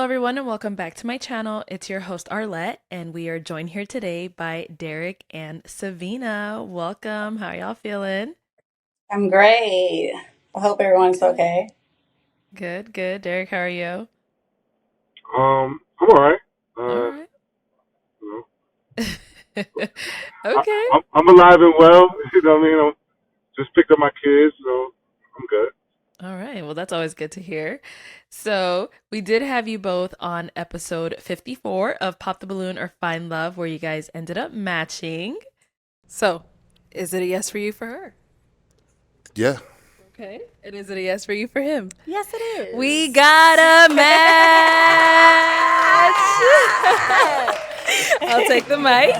Hello, everyone, and welcome back to my channel. It's your host, Arlette, and we are joined here today by Derrick and Sevena. Welcome. How are y'all feeling? I'm great. I hope everyone's Good. okay. Good, good. Derrick, how are you? I'm all right. All Uh, right. you know, I, Okay. I'm alive and well. You know what I mean? I just picked up my kids, so I'm good. All right. Well, that's always good to hear. So, we did have you both on episode 54 of Pop the Balloon or Find Love, where you guys ended up matching. So, is it a yes for you for her? Yeah. Okay. And is it a yes for you for him? Yes, it We is. got a match. I'll take the mic.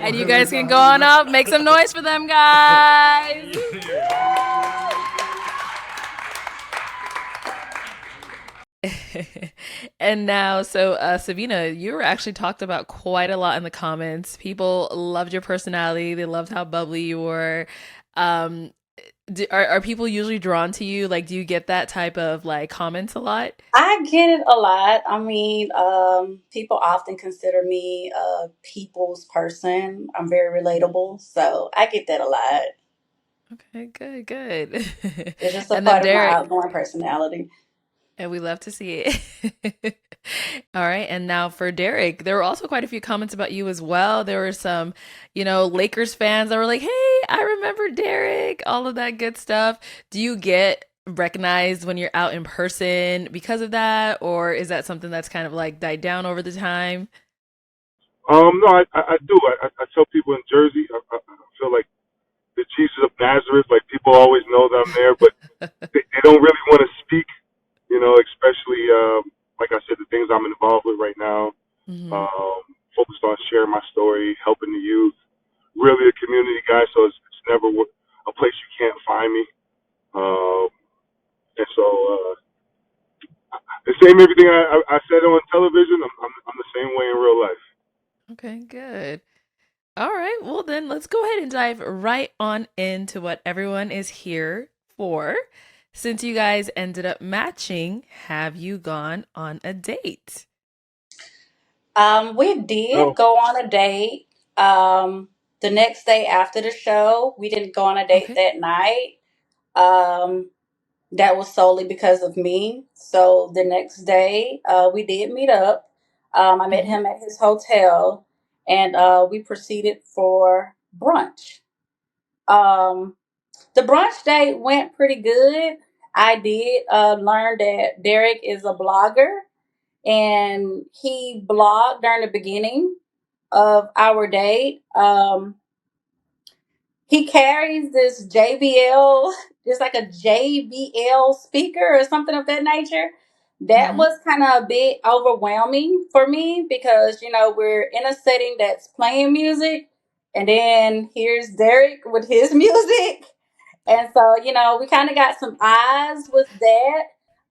And you guys can go on up, make some noise for them guys. And now, so Savina, you were actually talked about quite a lot in the comments. People loved your personality. They loved how bubbly you were. Um, are people usually drawn to you? Like, do you get that type of like comments a lot? I get it a lot. I mean, people often consider me a people's person. I'm very relatable, so I get that a lot. Okay, good, good. It's just a And then part of my Derek, outgoing personality. and we love to see it. All right, and now for Derek, there were also quite a few comments about you as well. There were some, Lakers fans that were like, "Hey, I remember Derek," all of that good stuff. Do you get recognized when you're out in person because of that, or is that something that's kind of like died down over the time? No, I do. I tell people in Jersey, I feel like the Jesus of Nazareth. Like people always know that I'm there, but they don't really want to speak. You know, especially like I said, the things I'm involved with right now. Hmm. Um, Focused on sharing my story, helping the youth. Really a community guy, so it's never a place you can't find me. Um, and so the same everything I said on television. I'm the same way in real life. Okay, good. All right, well then let's go ahead and dive right on into what everyone is here for. Since you guys ended up matching, have you gone on a date? We did No, go on a date. The next day after the show, we didn't go on a date Okay. that night. Um, that was solely because of me. So the next day, we did meet up. I met Hmm. him at his hotel, and we proceeded for brunch. Um, the brunch date went pretty good. I did learn that Derek is a blogger, and he blogged during the beginning of our date. He carries this JBL, it's like a JBL speaker or something of that nature. That Hmm. was kind of a bit overwhelming for me because, we're in a setting that's playing music, and then here's Derek with his music. And so, we kind of got some eyes with that.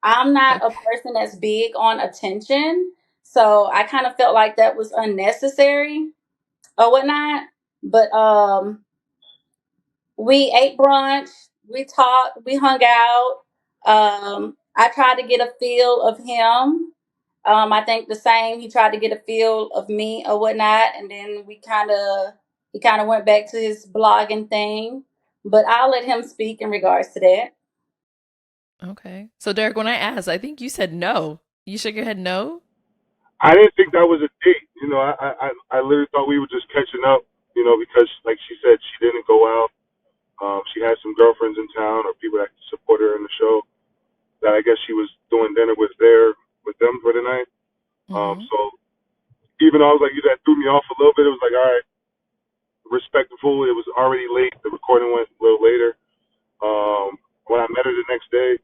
I'm not a Okay. person that's big on attention. So I kind of felt like that was unnecessary or whatnot. But we ate brunch, we talked, we hung out. I tried to get a feel of him. I think the same. He tried to get a feel of me or whatnot, and then he kind of went back to his blogging thing. But I'll let him speak in regards to that. Okay. So Derek, when I asked, I think you said no. You shook your head no? I didn't think that was a date. You know, I literally thought we were just catching up. You know, because like she said, she didn't go out. She had some girlfriends in town or people that support her in the show that I guess she was doing dinner with them for the night. Hmm. So even though I was like, you that threw me off a little bit, it was like, all right, respectful. It was already late. The recording went a little later. When I met her the next day,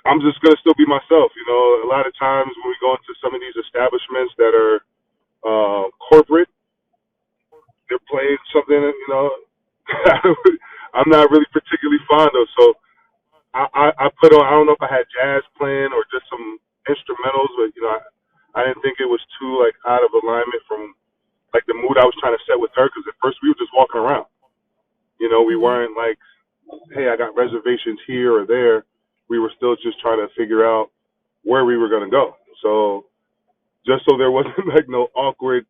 I'm just gonna still be myself. You know, a lot of times when we go into some of these establishments that are corporate, they're playing something. You know, I'm not really particularly fond of. So I put on. I don't know if I had jazz playing or just some instrumentals, but you know, I didn't think it was too like out of alignment from like the mood I was trying to set with her. Because at first we were just walking around. You know, we Hmm. weren't like, hey, I got reservations here or there. We were still just trying to figure out where we were gonna go. So just so there wasn't like no awkward,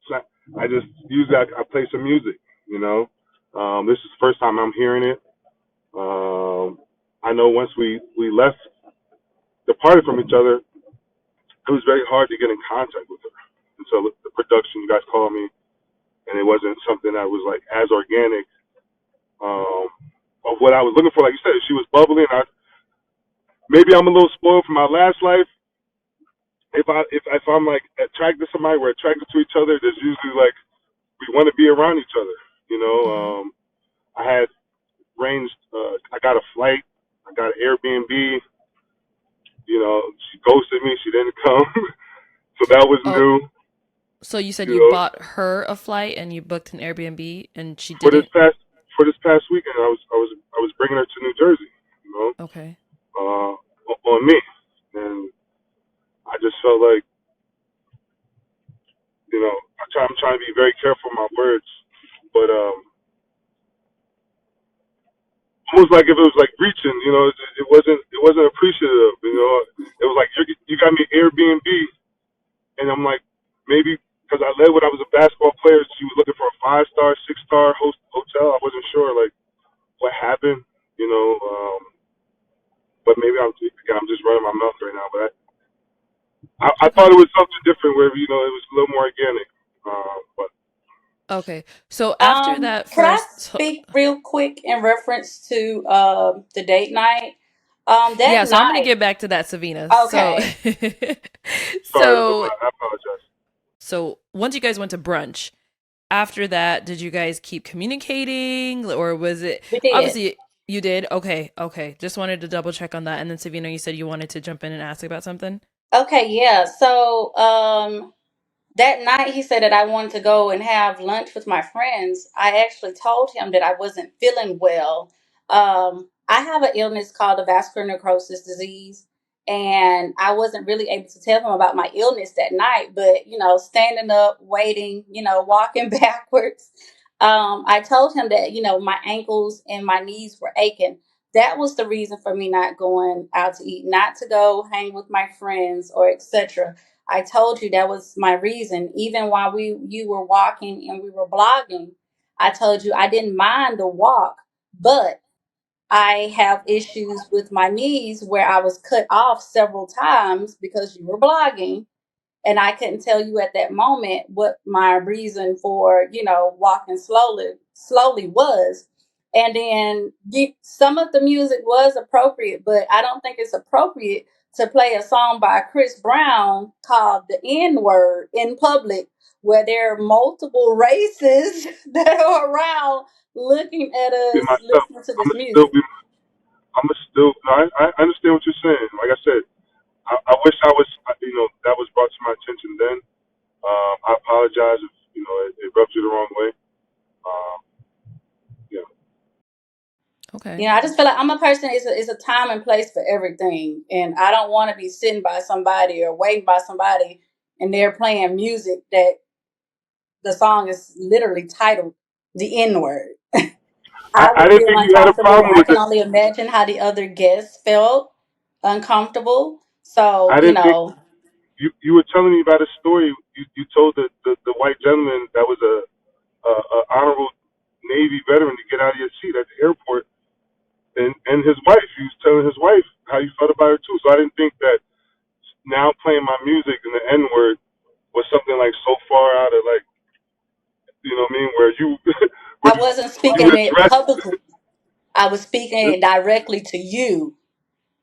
I just usually I play some music. You know, this is the first time I'm hearing it. I know once we left, departed from each other, it was very hard to get in contact with her. And so the production, you guys called me, and it wasn't something that was like as organic um, of what I was looking for. Like you said, she was bubbly, and maybe I'm a little spoiled from my last life. If I'm like attracted to somebody, we're attracted to each other. There's usually like we want to be around each other. You know, Mm-hmm. I had arranged. I got a flight. I got an Airbnb. You know, she ghosted me. She didn't come, so that was Oh, new. so you said You you know, bought her a flight and you booked an Airbnb and she for this didn't? past for this past weekend, I was bringing her to New Jersey. You know, Okay. on me, and I just felt like, you know, I'm trying to be very careful with my words, but almost like if it was like reaching, you know, it wasn't appreciative. You know, it was like you got me Airbnb, and I'm like, maybe because I led when I was a basketball player, she was looking for a 5-star, 6-star hotel. I wasn't sure like what happened, you know. But maybe I'm just running my mouth right now. But I Okay. thought it was something different where, you know, it was a little more organic. But Okay. So after that Can I first, speak real quick in reference to the date night? That yeah, so I'm gonna night, get back to that, Savina. So, okay. sorry, so, I apologize. so once you guys went to brunch, after that, did you guys keep communicating, or was it We did. obviously you did? Okay, okay. Just wanted to double check on that. And then Savina, you said you wanted to jump in and ask about something. Okay, yeah. So, that night he said that I wanted to go and have lunch with my friends. I actually told him that I wasn't feeling well. I have an illness called the vascular necrosis disease, and I wasn't really able to tell him about my illness that night. But standing up, waiting, walking backwards, I told him that my ankles and my knees were aching. That was the reason for me not going out to eat, not to go hang with my friends or etc. I told you that was my reason. Even while you were walking and we were blogging, I told you I didn't mind the walk, but I have issues with my knees where I was cut off several times because you were blogging, and I couldn't tell you at that moment what my reason for walking slowly was. And then some of the music was appropriate, but I don't think it's appropriate to play a song by Chris Brown called "The N Word" in public, where there are multiple races that are around looking at Be us myself. listening to I'm this gonna still music. be. I'm gonna still. No, I understand what you're saying. Like I said, I wish I was. You know, that was brought to my attention then. I apologize if it rubbed you the wrong way. Um, yeah. Okay. I just feel like I'm a person. It's a time and place for everything, and I don't want to be sitting by somebody or waiting by somebody, and they're playing music that the song is literally titled "The N Word." I I would didn't feel think you had a uncomfortable. problem I with can it. only imagine how the other guests felt uncomfortable. So I didn't think you were telling me about a story. You told the white gentleman that was a honorable Navy veteran to get out of your seat at the airport, and his wife. He was telling his wife how you felt about her too. So I didn't think that now playing my music and the N word was something like so far out of like, you know what I mean, where you I would wasn't you would speaking it address publicly. I was speaking it directly to you,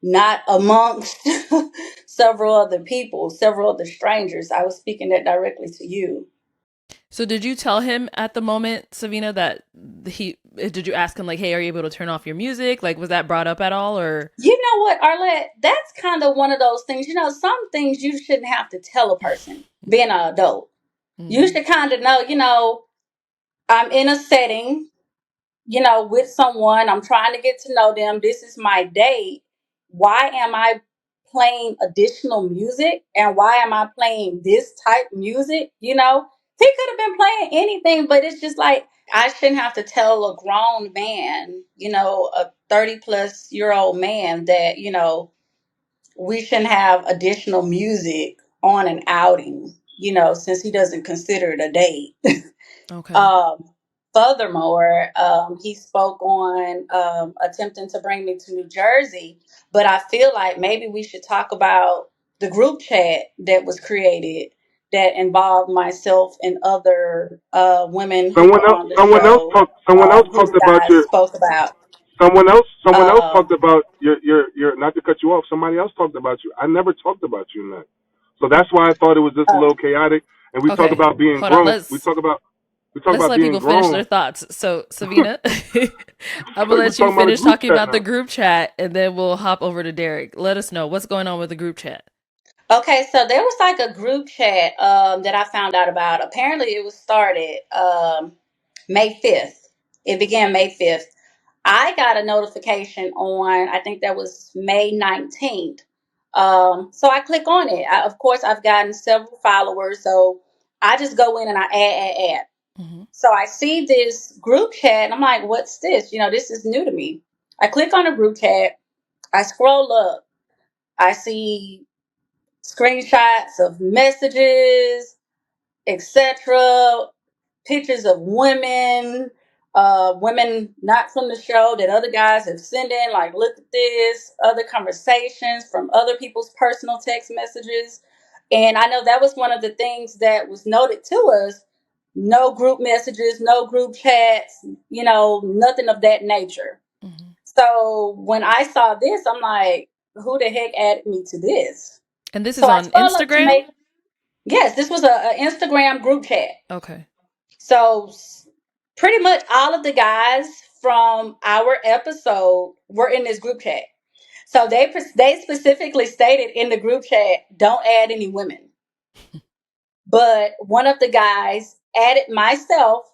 not amongst several other people, several other strangers. I was speaking that directly to you. So did you tell him at the moment, Savina, that did you ask him like, "Hey, are you able to turn off your music?" Like, was that brought up at all, or? You know what, Arlette? That's kind of one of those things. Some things you shouldn't have to tell a person being an adult. You Mm. should kind of know, I'm in a setting, with someone. I'm trying to get to know them. This is my date. Why am I playing additional music? And why am I playing this type music? He could have been playing anything, but it's just like I shouldn't have to tell a grown man, a 30 plus year old man that, we shouldn't have additional music on an outing, since he doesn't consider it a date. Okay. Um, Furthermore, he spoke on attempting to bring me to New Jersey, but I feel like maybe we should talk about the group chat that was created that involved myself and other women who Someone were else, on the show, someone else who talked the about guys your, spoke about. someone else Um, talked about your. Not to cut you off. Somebody else talked about you. I never talked about you in that. So that's why I thought it was just a uh, little chaotic. And we talk Okay. about being Hold on. grown. Let's We talk about let being people finish grown. their thoughts. So, Savina, I'm gonna Like we're let you talking about a finish group talking chat about the now. group chat, and then we'll hop over to Derek. Let us know what's going on with the group chat. okay, so there was like a group chat that I found out about. Apparently, it was started May 5th. It began May 5th. I got a notification on, I think that was May 19th. So I click on it. Of course, I've gotten several followers. So I just go in and I add. Hmm. So I see this group chat and I'm like, what's this? This is new to me. I click on the group chat. I scroll up. I see screenshots of messages, etc. Pictures of women, women not from the show that other guys have sent in, like, look at this, other conversations from other people's personal text messages. And I know that was one of the things that was noted to us. No group messages, no group chats, nothing of that nature. Hmm. So when I saw this, I'm like, who the heck added me to this? And this So is I on scroll up to Instagram. make, yes, this was a Instagram group chat. Okay. So pretty much all of the guys from our episode were in this group chat. So they specifically stated in the group chat, don't add any women. But one of the guys added myself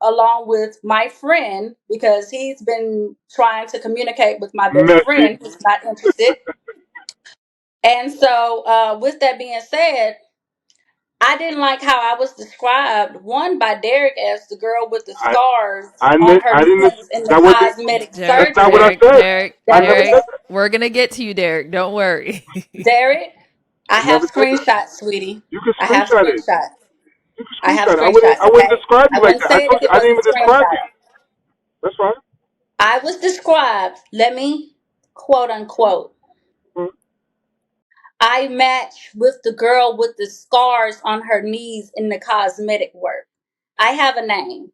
along with my friend because he's been trying to communicate with my best Messy. friend who's not interested. And so, with that being said, I didn't like how I was described, one by Derrick as the girl with the I scars I on her I didn't. knees in the That wasn't. cosmetic That's Derek, not what I surgery. Derek, said. Derek, I That never was said Derek. that. We're gonna get to you, Derek. Don't worry. Derrick. I I have never said that. screenshots, sweetie. You can I have screenshot it. screenshots. You can I have screenshot it. screenshots, I wouldn't okay? describe you I like wouldn't that. I say it told if you it I didn't wasn't even describe screenshot. you. That's fine. I was described, let me quote unquote, Mm. I match with the girl with the scars on her knees in the cosmetic work. I have a name.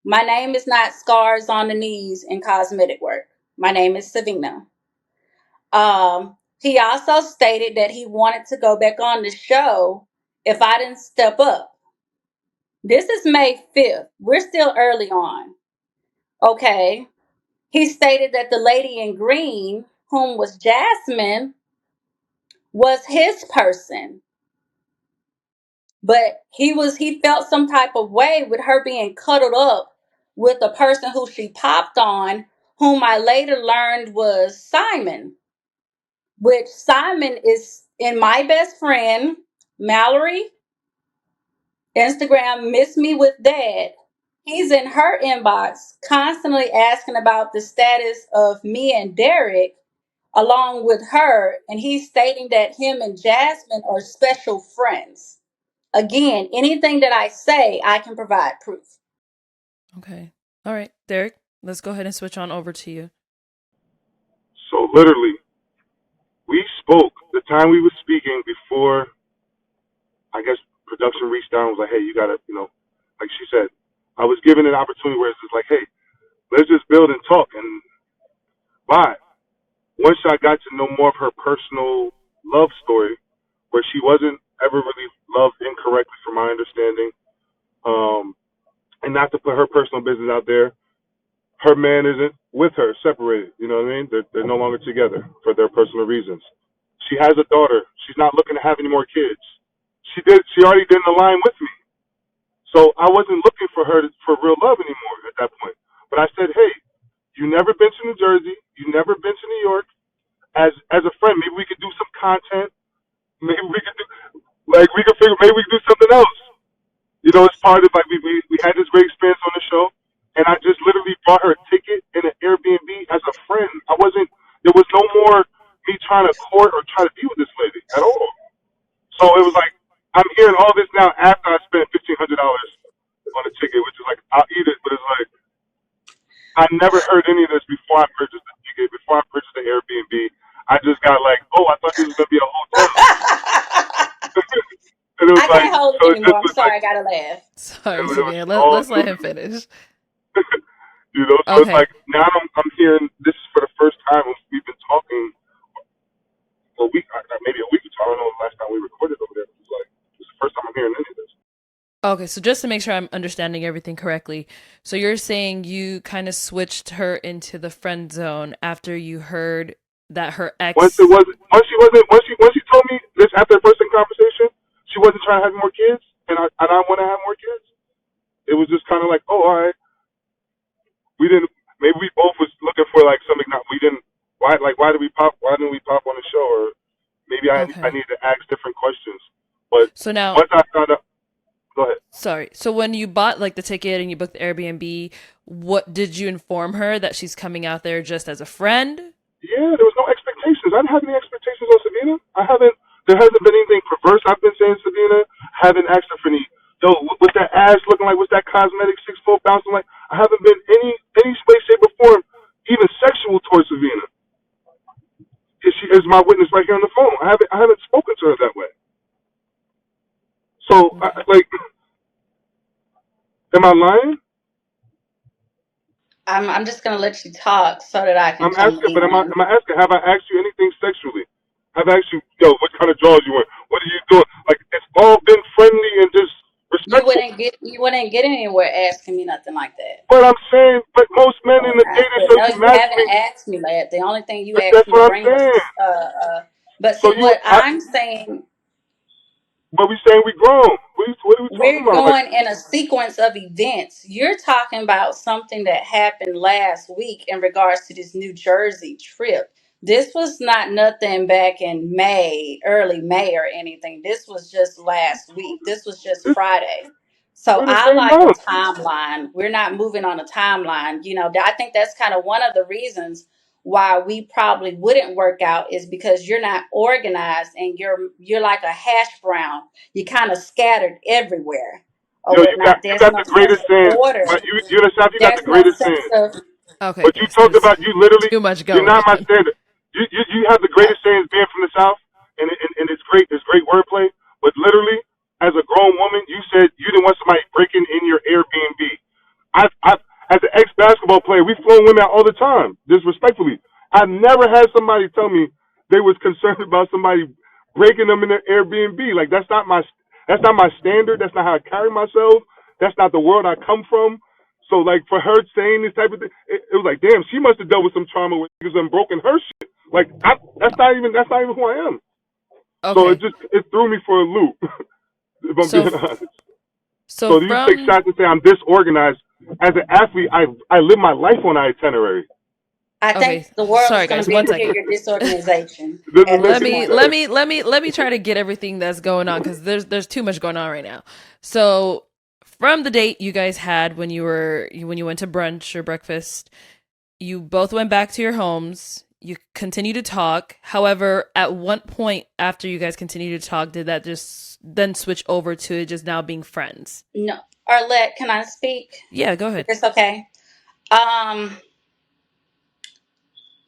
My name is not scars on the knees in cosmetic work. My name is Sevena. He also stated that he wanted to go back on the show if I didn't step up. This is May 5th. We're still early on. Okay. He stated that the lady in green, whom was Jasmine, was his person. But he felt some type of way with her being cuddled up with a person who she popped on, whom I later learned was Simon, which Simon is in my best friend, Mallory, Instagram, Miss Me with Dad. He's in her inbox constantly asking about the status of me and Derrick along with her, and he's stating that him and Jasmine are special friends. Again, anything that I say, I can provide proof. Okay. All right, Derek. Let's go ahead and switch on over to you. So literally, we spoke the time we were speaking before. I guess production reached down and was like, hey, you gotta, like she said, I was given an opportunity where it's just like, hey, let's just build and talk. And why? Once I got to know more of her personal love story, where she wasn't ever really loved incorrectly, from my understanding, um, and not to put her personal business out there, her man isn't with her, separated. You know what I mean? They're no longer together for their personal reasons. She has a daughter. She's not looking to have any more kids. She already did the line with me. So I wasn't looking for her for real love anymore at that point. But I said, hey, you never been to New Jersey. You never been to New York. As a friend, maybe we could do some content. Maybe we could do we could figure maybe we could do something else. It's part of like we had this great experience on the show, and I just literally bought her a ticket and an Airbnb as a friend. I wasn't. There was no more me trying to to court or try to be with this lady at all. So it was like I'm hearing all this now after I spent $1,500 on a ticket, which is like I'll eat it, but it's like I never heard any of this before I purchased the ticket, before I purchased the Airbnb. I just got like, oh, I thought this was gonna be a hotel, and it was I like, can't hold so it it just anymore. I'm was like, sorry, I gotta laugh. Sorry, it was Savannah. all Let's let new him to me, finish. So it's Okay. like now I'm hearing this is for the first time we've been talking for a week, maybe a week or two. I don't know the last time we recorded over there. It was like it's the first time I'm hearing any of this. Okay, so just to make sure I'm understanding everything correctly, so you're saying you kind of switched her into the friend zone after you heard that her Once it ex. wasn't, once she told me this after the first conversation, she wasn't trying to have more kids, and I want to have more kids. It was just kind of like, oh, all right, we didn't. Maybe we both was looking for like something that we didn't. Why did we pop? Why didn't we pop on the show? Or maybe I Okay. need to ask different questions. But So now, once I found out, go ahead. sorry. So when you bought like the ticket and you booked the Airbnb, what did you inform her that she's coming out there just as a friend? Yeah, there was no expectations. I didn't have any expectations on Sevena. I haven't. There hasn't been anything perverse I've been saying Sevena. Haven't asked her for any. Yo, what's that ass looking like? What's that cosmetic 6 foot bouncing like? I haven't been any way, shape, or form even sexual towards Sevena. She is my witness right here on the phone. I haven't spoken to her that way. So Okay. like, am I lying? I'm just gonna let you talk so that I can I'm come asking, but in. am I asking? Have I asked you anything sexually? Have I asked you, yo, what kind of draws you wear? What are you doing? Like, it's all been friendly and just respectful. You wouldn't get anywhere asking me nothing like that. But I'm saying, but most men in the dating But show, no, you you match haven't me. asked me that. The only thing you But asked that's me to what I'm bring was saying. this. But So see, you, what I'm saying, but we saying we grown. What are we talking we're about? Like, going in a sequence of events. You're talking about something that happened last week in regards to this New Jersey trip. This was not nothing back in May, early May or anything. This was just last week. This was just this, Friday. So we're the I same like a month. timeline. We're not moving on a timeline. I think that's kind of one of the reasons why we probably wouldn't work out is because you're not organized and you're like a hash brown. You kind of scattered everywhere or Yo, whatnot. you There's got no the sense greatest of saying. order. You in the South, you got There's the no greatest sense saying. of Okay, But you guys, talked because about you literally. too much You're going not my on. standard. You have the greatest sayings being from the South, and it's great. It's great wordplay. But literally, as a grown woman, you said you didn't want somebody breaking in your Airbnb. I've as an ex basketball player, we've flown women out all the time, disrespectfully. I've never had somebody tell me they was concerned about somebody breaking them in their Airbnb. Like that's not my standard. That's not how I carry myself. That's not the world I come from. So like for her saying this type of thing, it was like, damn, she must have dealt with some trauma with niggas and broken her shit. Like that's not even who I am. So Okay, it threw me for a loop, if I'm so being honest. so So you take from shots and say I'm disorganized. As an athlete, I live my life on an itinerary. I okay, think the world is sorry going to guys, be one able to hear second. your disorganization It doesn't at make this any point. sense. Let me try to get everything that's going on because there's too much going on right now. So from the date you guys had when you went to brunch or breakfast, you both went back to your homes. You continue to talk. However, at one point after you guys continued to talk, did that just then switch over to it just now being friends? No, Arlette, can I speak? Yeah, go ahead. It's okay. Um,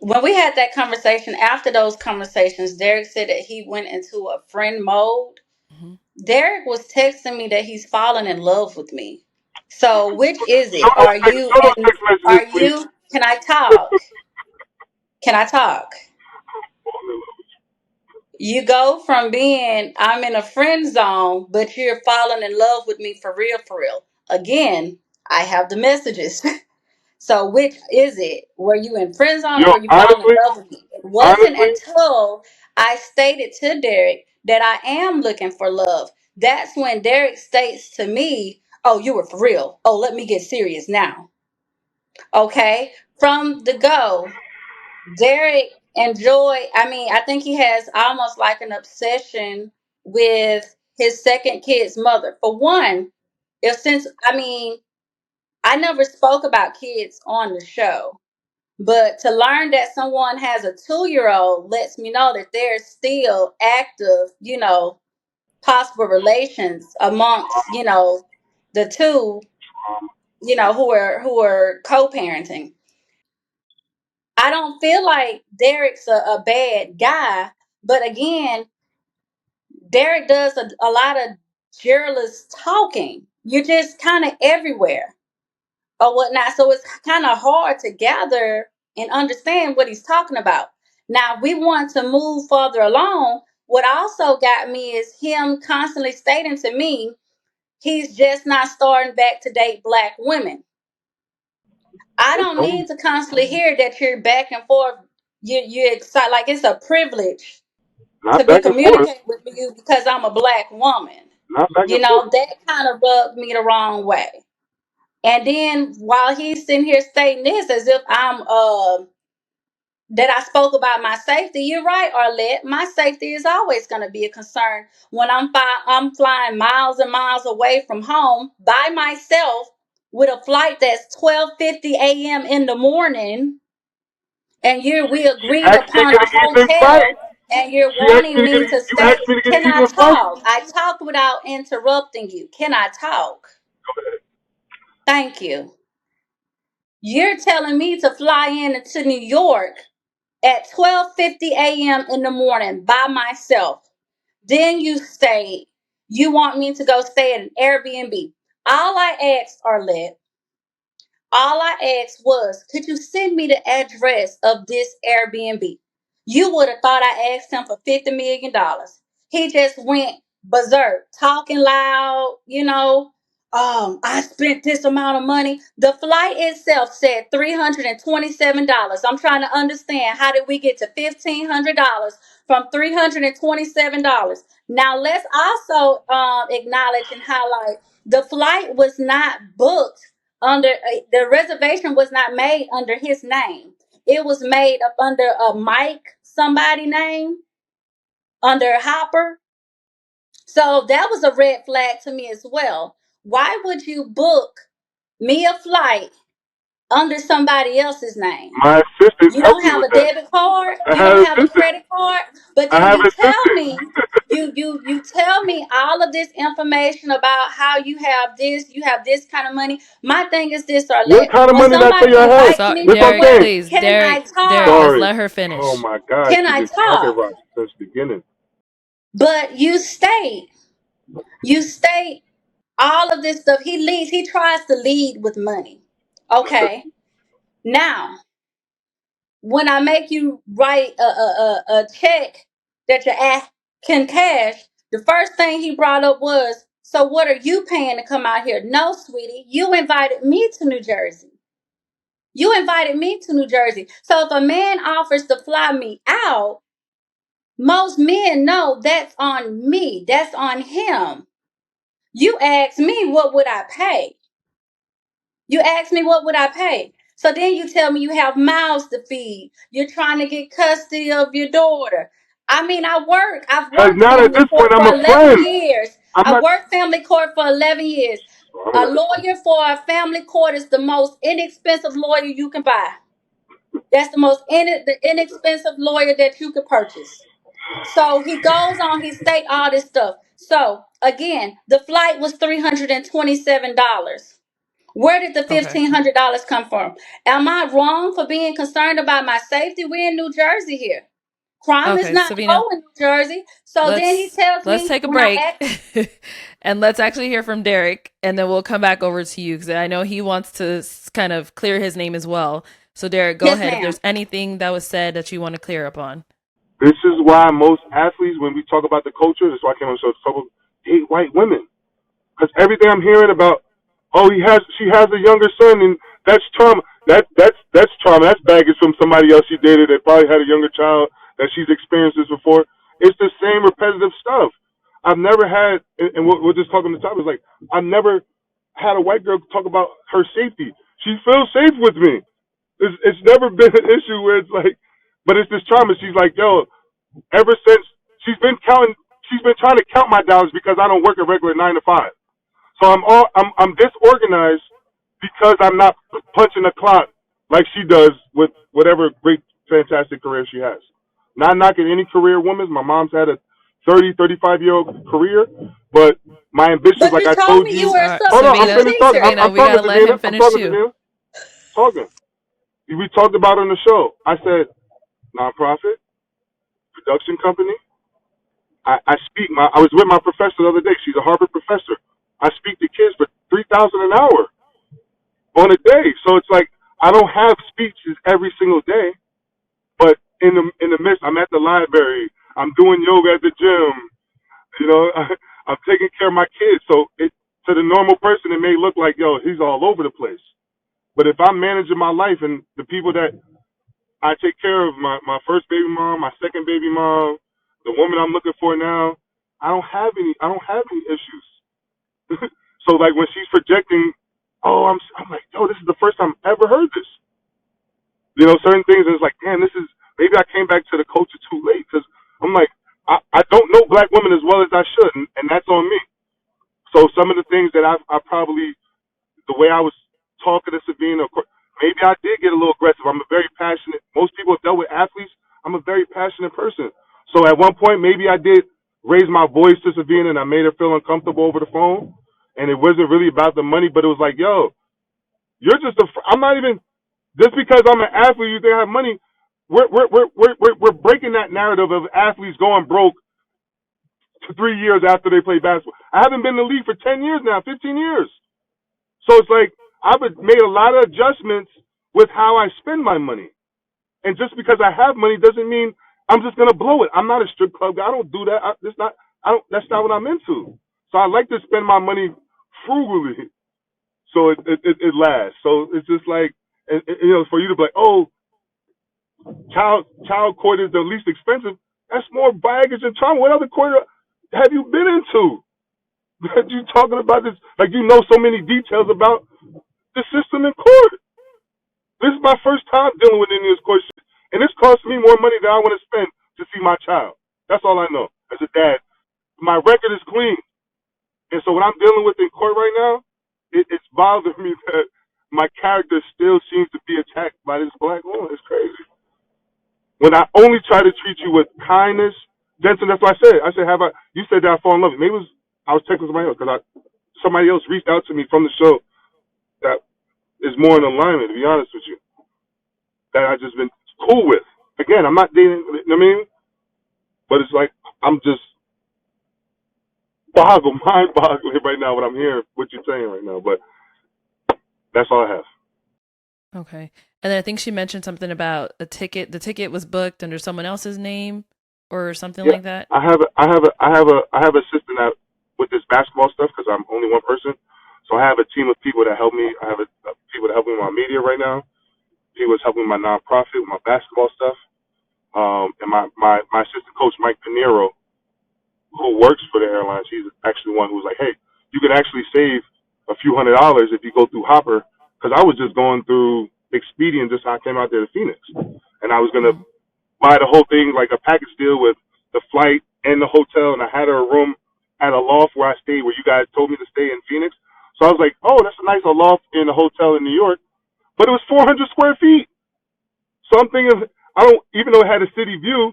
when we had that conversation, after those conversations, Derrick said that he went into a friend mode. Mhm. Derrick was texting me that he's fallen in love with me. So which is Show it? those text, show those text Are messages, please. you can I talk? Can I talk? You go from being I'm in a friend zone, but you're falling in love with me for real, for real. Again, I have the messages. So which is it? Were you in friend zone or Yo, were you falling in honestly, love with me? It wasn't honestly, until I stated to Derrick that I am looking for love. That's when Derrick states to me, oh, you were for real. Oh, let me get serious now. Okay. From the go, Derrick I think he has almost like an obsession with his second kid's mother. For one, if since I mean, I never spoke about kids on the show. But to learn that someone has a 2-year old lets me know that there's still active, possible relations amongst, the two, who are co-parenting. I don't feel like Derrick's a bad guy, but again, Derrick does a lot of careless talking. You're just kind of everywhere or whatnot. So it's kind of hard to gather and understand what he's talking about. Now, if we want to move further along, what also got me is him constantly stating to me he's just not starting back to date black women. I don't need to constantly hear that you're back and forth. You're excited, like it's a privilege to Not be back and forth. communicating with you because I'm a black woman. Not back and forth. That kind of rubbed me the wrong way. And then while he's sitting here stating this as if that I spoke about my safety, you're right, Arlette. My safety is always going to be a concern when I'm flying miles and miles away from home by myself with a flight that's 12:50 a.m. in the morning, and we She agreed asked me to upon get a an evening flight. hotel, and you're She asked me wanting to get me a, to you stay. asked me to get an Can I evening flight. talk? I talked without interrupting you. Can I talk? Thank you. You're telling me to fly into New York at 12:50 a.m. in the morning by myself. Then you want me to go stay at an Airbnb. All I asked, Arlette, all I asked was, could you send me the address of this Airbnb? You would have thought I asked him for $50 million. He just went berserk, talking loud, I spent this amount of money. The flight itself said $327. I'm trying to understand, how did we get to $1,500 from $327? Now let's also acknowledge and highlight the flight was not booked under the reservation was not made under his name. It was made up under a Mike somebody name, under Hopper. So that was a red flag to me as well. Why would you book me a flight under somebody else's name? My assistant You helped don't me have with a that. debit card. I You had don't an have a assistant. credit card. But I then have you an tell assistant. me, you tell me all of this information about how you have this kind of money. My thing is this, What Arlette. kind of When money did I tell somebody you I had? invites So me That's what I'm Derrick, somewhere, saying. please, can I Derrick, let's talk? Sorry. let her Oh finish. my God, Can she's I been talking talk? right since the beginning. But you state all of this stuff. He tries to lead with money. Okay. Now, when I make you write a check that can cash, the first thing he brought up was, so what are you paying to come out here? No, sweetie, you invited me to New Jersey. You invited me to New Jersey. So if a man offers to fly me out, most men know that's on me. That's on him. You ask me what would I pay? You ask me what would I pay? So then you tell me you have mouths to feed. You're trying to get custody of your daughter. I mean, I've Cause worked now at family this point court I'm for a 11 friend. years. I'm I not. worked family court for 11 years. Oh, I'm A not. lawyer for a family court is the most inexpensive lawyer you can buy. That's the inexpensive lawyer that you could purchase. So he goes on, he state all this stuff. So again, the flight was $327. Where did the Okay. $1,500 come from? Am I wrong for being concerned about my safety? We're in New Jersey here. Crime is Okay, not Sevena, low in New Jersey. So then he tells let's me take a when I break ask, and let's actually hear from Derrick, and then we'll come back over to you because I know he wants to kind of clear his name as well. So Derrick, go yes, ahead if ma'am. there's anything that was said that you want to clear up on. This is why most athletes, when we talk about the culture, that's why I came on so trouble, hate white women. Because everything I'm hearing about, oh, she has a younger son, and that's trauma. That's trauma. That's baggage from somebody else she dated that probably had a younger child that she's experienced this before. It's the same repetitive stuff. I've never had, and we'll just talk on the top. It's like I've never had a white girl talk about her safety. She feels safe with me. It's never been an issue where it's like, but it's this trauma. She's like, yo, ever since she's been trying to count my dollars because I don't work a regular 9 to 5. So I'm disorganized because I'm not punching the clock like she does with whatever great, fantastic career she has. Not knocking any career woman. My mom's had a 30, 35-year-old career, but my ambitions, But like you I told told me you you. were a Hold on, I'm substitute Sevena, finished talking. teacher. Sevena, I'm we talking, gotta let Savannah. him I'm finish talking, too. Savannah. Talking. We talked about it on the show. I said, nonprofit, production company. I speak. I was with my professor the other day. She's a Harvard professor. I speak to kids for 3,000 an hour on a day. So it's like I don't have speeches every single day, but in the midst, I'm at the library. I'm doing yoga at the gym. You know, I'm taking care of my kids. So it to the normal person, it may look like, yo, he's all over the place. But if I'm managing my life and the people that I take care of, my first baby mom, my second baby mom, the woman I'm looking for now, I don't have any issues. So like when she's projecting, oh, I'm like, yo, this is the first time I've ever heard this. You know, certain things, and it's like, man, this is maybe I came back to the culture too late because I'm like, I don't know black women as well as I should, and that's on me. So some of the things that I probably, the way I was talking to Sevena, maybe I did get a little aggressive. I'm a very passionate. Most people have dealt with athletes. I'm a very passionate person. So at one point, maybe I did raise my voice to Sevena, and I made her feel uncomfortable over the phone. And it wasn't really about the money, but it was like, yo, you're just a. I'm not even just because I'm an athlete. You think I have money? We're breaking that narrative of athletes going broke 3 years after they play basketball. I haven't been in the league for 10 years now, 15 years. So it's like I've made a lot of adjustments with how I spend my money. And just because I have money doesn't mean I'm just gonna blow it. I'm not a strip club guy. I don't do that. That's not what I'm into. So I like to spend my money frugally, so it lasts. So it's just like, for you to be like, oh, child court is the least expensive. That's more baggage and trauma. What other court have you been into? That you talking about this like you know so many details about the system in court. This is my first time dealing with any of this court shit, and it's costing me more money than I want to spend to see my child. That's all I know as a dad. My record is clean, and so what I'm dealing with in court right now, it's bothering me that my character still seems to be attacked by this black woman. It's crazy. When I only try to treat you with kindness, Jensen, that's what I said. I said, have I? You said that I fall in love with you. Maybe I was texting somebody else because somebody else reached out to me from the show that is more in alignment. To be honest with you, that I just been cool with. Again, I'm not dating. You know what I mean? But it's like I'm just mind boggling right now. What I'm hearing, what you're saying right now. But that's all I have. Okay. And then I think she mentioned something about a ticket. The ticket was booked under someone else's name or something Yeah, like that. I have a system that with this basketball stuff because I'm only one person. So I have a team of people that help me. I have people that help me with my media right now. People that's helping me with my nonprofit, with my basketball stuff. And my assistant coach Mike Pinero, who works for the airlines, he's actually one who's like, hey, you can actually save a few $100s if you go through Hopper, because I was just going through Expedia just how I came out there to Phoenix, and I was gonna Mm. buy the whole thing like a package deal with the flight and the hotel, and I had a room at a loft where I stayed, where you guys told me to stay in Phoenix. So I was like, oh, that's a nice loft in a hotel in New York, but it was 400 square feet. So I'm thinking, I don't, even though it had a city view,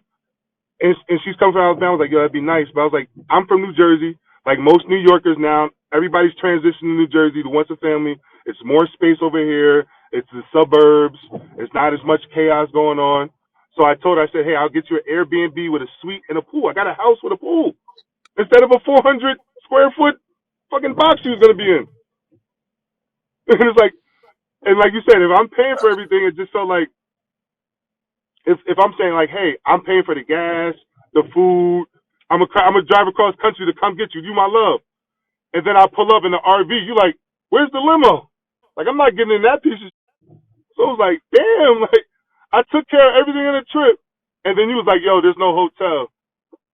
and she's coming from Alabama. I was like, yo, that'd be nice. But I was like, I'm from New Jersey. Like most New Yorkers now, everybody's transitioning to New Jersey to once a family. It's more space over here. It's the suburbs. It's not as much chaos going on. So I told her, I said, hey, I'll get you an Airbnb with a suite and a pool. I got a house with a pool instead of a 400 square foot fucking box she was going to be in. And it's like, and like you said, if I'm paying for everything, it just felt like, if I'm saying like, hey, I'm paying for the gas, the food, I'm gonna drive across country to come get you. You my love, and then I pull up in the RV. You like, where's the limo? Like I'm not getting in that piece of. So it was like, damn, like I took care of everything in the trip, and then you was like, yo, there's no hotel.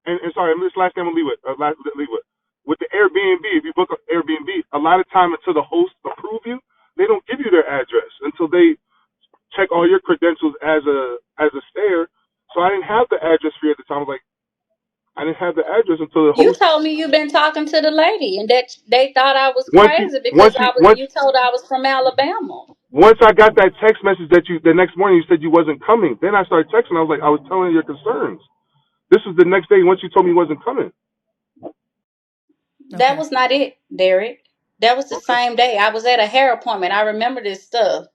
And sorry, this last name I'm gonna leave with. Leave with the Airbnb. If you book an Airbnb, a lot of time until the host approve you, they don't give you their address until they check all your credentials as a stayer. So I didn't have the address for you at the time. I was like, I didn't have the address until the You host. told me you've been talking to the lady, and that they thought I was crazy because Once you told her I was from Alabama. Once I got that text message that the next morning you said you wasn't coming, then I started texting. I was like, I was telling you your concerns. This was the next day once you told me you wasn't coming. That Okay. was not it, Derrick. That was the Okay. same day. I was at a hair appointment. I remember this stuff.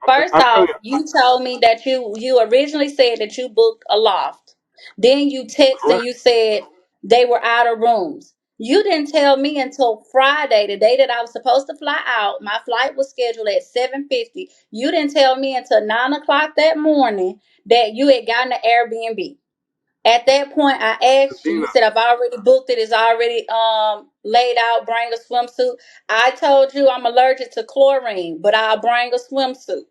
Okay. First I'm telling off, you, you told me that you originally said that you booked a loft. Then you text and correct. you said they were out of rooms. You didn't tell me until Friday, the day that I was supposed to fly out. My flight was scheduled at 7:50. You didn't tell me until 9 o'clock that morning that you had gotten an Airbnb. At that point, I asked you. You Sevena, said I've already booked it. It's already laid out. Bring a swimsuit. I told you I'm allergic to chlorine, but I'll bring a swimsuit.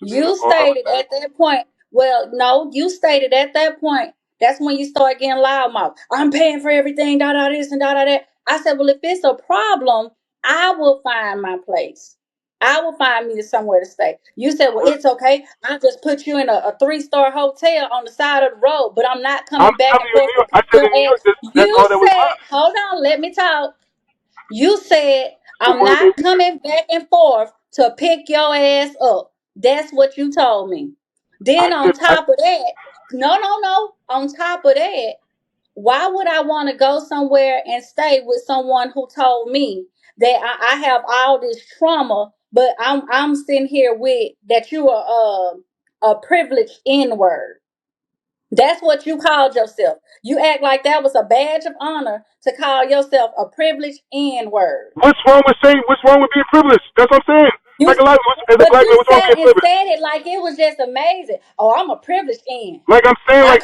Sevena, You all I was stated saying, at that point, well, no, you stated at that point, that's when you start getting loudmouth. I'm paying for everything, da da this and da da that. I said, well, if it's a problem, I will find my place. I will find me somewhere to stay. You said, well, correct. it's okay. I'll just put you in a 3-star hotel on the side of the road, but I'm not I'm coming back telling and you, in forth New to York, I pick said your in New ass. York, that's all You that was said, left. hold on, let me talk. You said, The I'm word not baby. coming back and forth to pick your ass up. That's what you told me. I Then on said, top of that, no, no, no. On top of that, why would I want to go somewhere and stay with someone who told me that I have all this trauma, but I'm sitting here with that you are a privileged N word. That's what you called yourself. You act like that was a badge of honor to call yourself a privileged N word. what's wrong with being privileged? That's what I'm saying. You, Like a lot of, as a but black man, you what's wrong with sat being and privileged? said it like it was just amazing. Oh, I'm a privileged N. Like I'm saying, I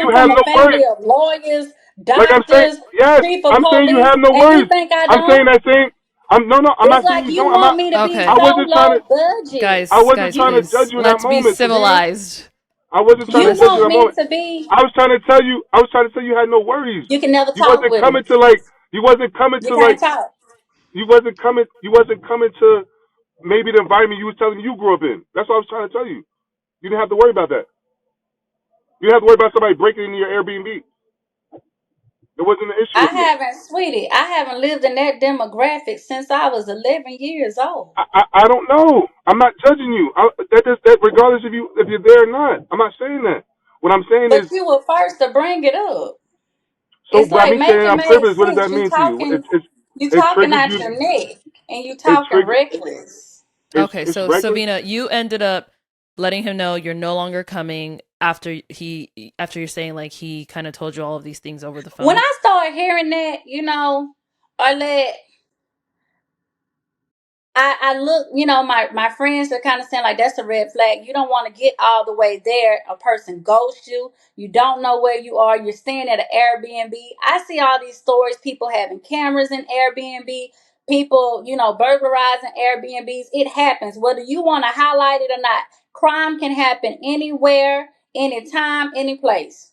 you come have from a no family worries. of lawyers, Like I'm saying, doctors, yes, chief of I'm saying you police, have no and you worries. think I I'm saying don't? that thing. I'm It's not saying like you you don't. want me to be Okay. I so wasn't trying to, low budget. I Guys, wasn't guys, trying You to judge please. you in that Let's be moment, Savina. civilized. I wasn't trying to you judge you want in that me moment. to be. I was trying to tell you. I was trying to tell you had no worries. You can never You talk wasn't with me. coming to like. You wasn't coming You to can't like. talk. You wasn't coming. You wasn't coming to maybe the environment you was telling me you grew up in. That's what I was trying to tell you. You didn't have to worry about that. You didn't have to worry about somebody breaking into your Airbnb. It wasn't an issue I with me. haven't, sweetie. I haven't lived in that demographic since I was 11 years old. I don't know. I'm not judging you. That regardless if you're there or not. I'm not saying that. What I'm saying is, But you were first to bring it up. so It's by like me saying make it I'm make privileged, what does sense. that mean to you? You It talking triggers out you. your neck, and you It talking trigger. reckless. Okay, It's so reckless. Sabina, you ended up letting him know you're no longer coming after you're saying like he kind of told you all of these things over the When phone. I started hearing that, Arlette, I look, my friends are kind of saying like that's a red flag. You don't want to get all the way there. A person ghosts you. You don't know where you are. You're staying at an Airbnb. I see all these stories. People having cameras in Airbnb. People, burglarizing Airbnbs. It happens whether you want to highlight it or not. Crime can happen anywhere, anytime, any place.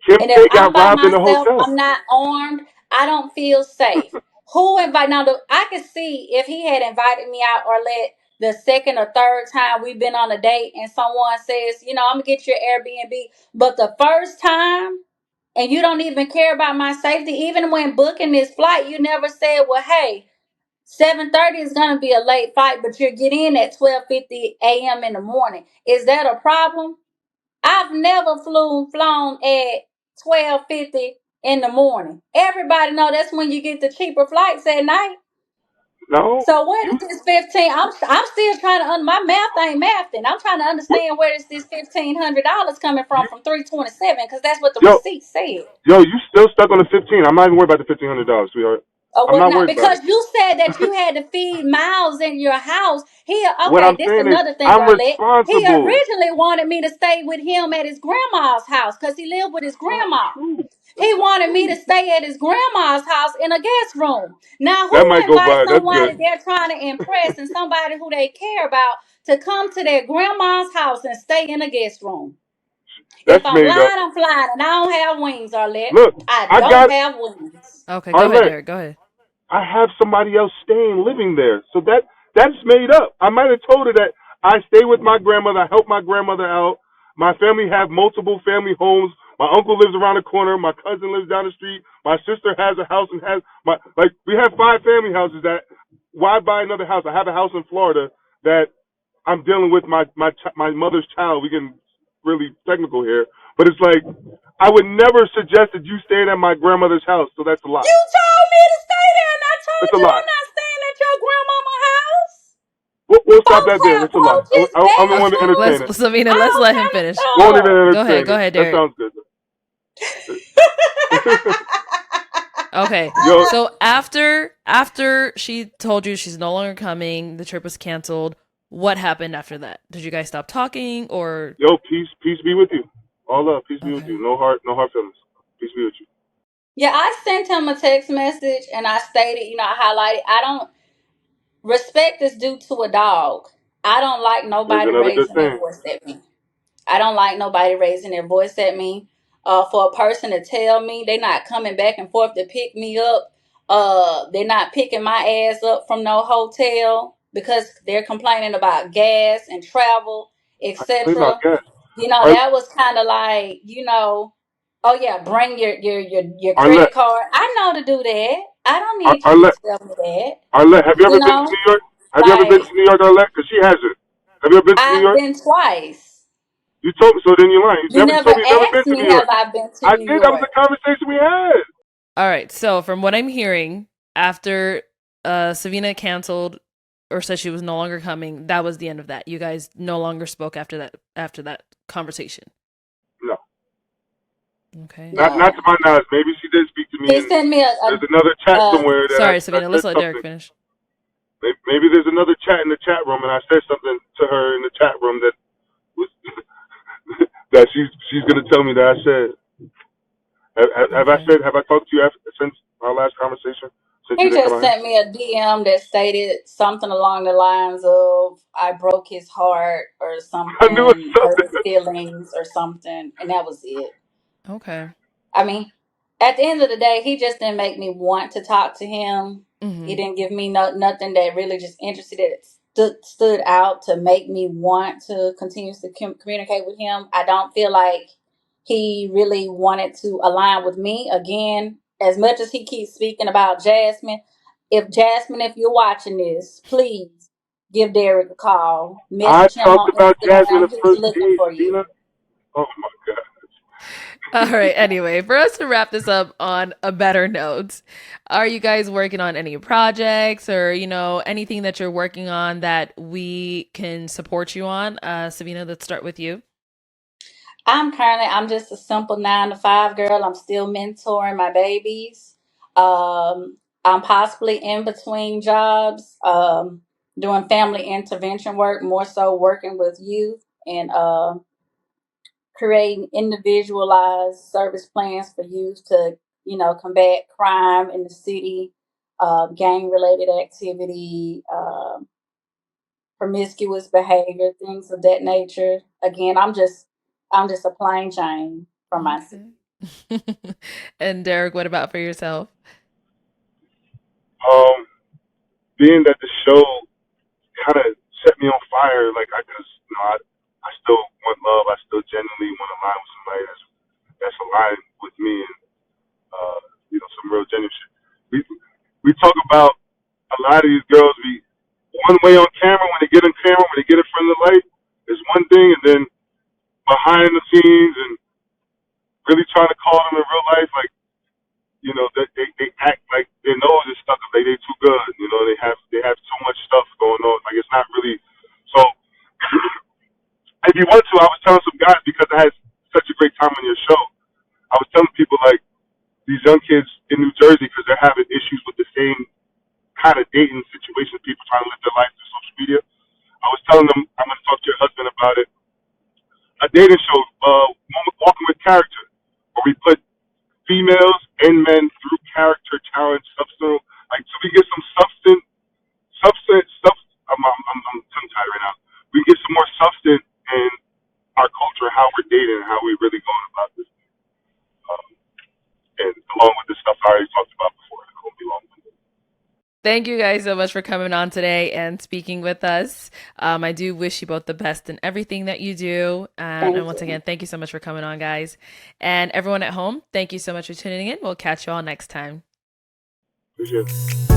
Kim And if K I'm got by robbed in a myself, hotel. I'm not armed, I don't feel safe. Who invite now? I could see if he had invited me out or let the second or third time we've been on a date and someone says, I'm gonna get your Airbnb. But the first time, and you don't even care about my safety, even when booking this flight, you never said, well, hey, 7:30 is gonna be a late flight, but you're getting in at 12:50 a.m. in the morning. Is that a problem? I've never flown at 12:50 in the morning. Everybody know that's when you get the cheaper flights at night. No, So where you. did this 15? I'm still trying to my math ain't mathing. I'm trying to What? understand where is this $1,500 coming You. from 327 because that's what the Yo, receipt said. you still stuck on the 15. I'm not even worried about the $1,500, sweetheart. Or I'm not whatnot, worried about because it. you said that you had to feed Miles in your house. What Okay, I'm this is saying is, another thing, I'm Arlette. He responsible. originally wanted me to stay with him at his grandma's house because he lived with his That's not grandma. true. He That's not wanted me true. to stay at his grandma's house in a guest room. Now, That who might go invites by. That's somebody good. they're trying to impress and somebody who they care about to come to their grandma's house and stay in a guest room? If That's I'm made up. flying, I'm flying, and I don't have wings, Arlette. Look, I I don't got have wings. Okay, go ahead, Arlette. Derek. Go ahead. I have somebody else staying, living there. So that's made up. I might have told her that I stay with my grandmother, I help my grandmother out. My family have multiple family homes. My uncle lives around the corner. My cousin lives down the street. My sister has a house and has we have 5 family houses. That why buy another house? I have a house in Florida. that I'm dealing with my mother's child. We getting really technical here, but it's like I would never suggest that you staying at my grandmother's house. So that's a lie. You told me to stay there, and I told That's a you lie. I'm not staying at your grandmama's house. We'll stop Folks that there. have That's a lie. roaches, I don't bats, want to Let's entertain it. Savina, let's all let him kind of finish. Won't even stuff. entertain Go it. ahead, That Derrick. sounds good. Okay. Yo, So after she told you she's no longer coming, the trip was canceled. What happened after that? Did you guys stop talking or peace be with you. All love, peace be with okay. you. No hard feelings. Peace be with you. Yeah, I sent him a text message and I stated, I highlighted, I don't respect is due to a dog. I don't like There's nobody another good raising their thing. voice at me. I don't like nobody raising their voice at me. For a person to tell me they're not coming back and forth to pick me up, they're not picking my ass up from no hotel because they're complaining about gas and travel, Please not etc. gas. That was kind of like, oh yeah, bring your Arlette, credit card. I know to do that. I don't Ar- need you to Arlette, tell me that. Arlette, have you You ever been to know, New York? Have you ever been like to New York, Arlette? Because she hasn't. Have you ever been to New I've York? been twice. You told me so. Then you're lying. You You never told me you've never been asked to me New have York. I been to I New did. That was York. the conversation we had. All right. So from what I'm hearing, after Sevena canceled or said she was no longer coming, that was the end of that. You guys no longer spoke after that conversation. No, Okay. not No. to my knowledge. Maybe she did speak to me, He and sent me there's another chat a somewhere Sorry, that Sevena. Let's said let Derrick something. finish. Maybe there's another chat in the chat room, and I said something to her in the chat room that was that she's gonna tell me that I said. Okay. Have I talked to you since our last conversation? Since you he didn't come just out here? sent me a DM that stated something along the lines of I broke his heart or I knew it something, was hurt his something. feelings or something, and that was it. Okay. I mean, at the end of the day, he just didn't make me want to talk to him. He Mm-hmm. didn't give me nothing that really just interested it stood out to make me want to continue to communicate with him. I don't feel like he really wanted to align with me again. As much as he keeps speaking about Jasmine, if you're watching this, please give Derrick a call. I Message him talked on about Jasmine Instagram. the He's first looking day, for you. Sabina. Oh my god. All right. Anyway, for us to wrap this up on a better note, are you guys working on any projects or, anything that you're working on that we can support you on? Savina, let's start with you. I'm just a simple 9 to 5 girl. I'm still mentoring my babies. I'm possibly in between jobs, doing family intervention work, more so working with youth and creating individualized service plans for youth to, combat crime in the city, gang related activity, promiscuous behavior, things of that nature. Again, I'm just a plain Jane from my city. Okay. And Derek, what about for yourself? Um, being that the show kind of set me on fire, like I still want love. I still genuinely want to align with somebody that's aligned with me, and uh, some real genuine shit. We talk about a lot of these girls be one way on camera when they get in camera, when they get in front of the light is one thing, and then behind the scenes and really trying to call them in real life, like they act like their nose is stuck up, like they too good. They have so much stuff going on, like it's not really. So if you want to, I was telling some guys because I had such a great time on your show. I was telling people like these young kids in New Jersey because they're having issues with the same kind of dating situation, people trying to live their life through social media. I was telling them I'm going to talk to your husband about it. A dating show, Walking with Character, where we put females and men through character, talent, substance, like so we get some substance stuff. I'm tongue tied right now. We get some more substance in our culture, how we're dating, and how we really going about this, um, and along with the stuff I already talked about before. It won't be long. Thank you guys so much for coming on today and speaking with us. I do wish you both the best in everything that you do. And Thank once you. again, thank you so much for coming on, guys. And everyone at home, thank you so much for tuning in. We'll catch you all next time. Appreciate it.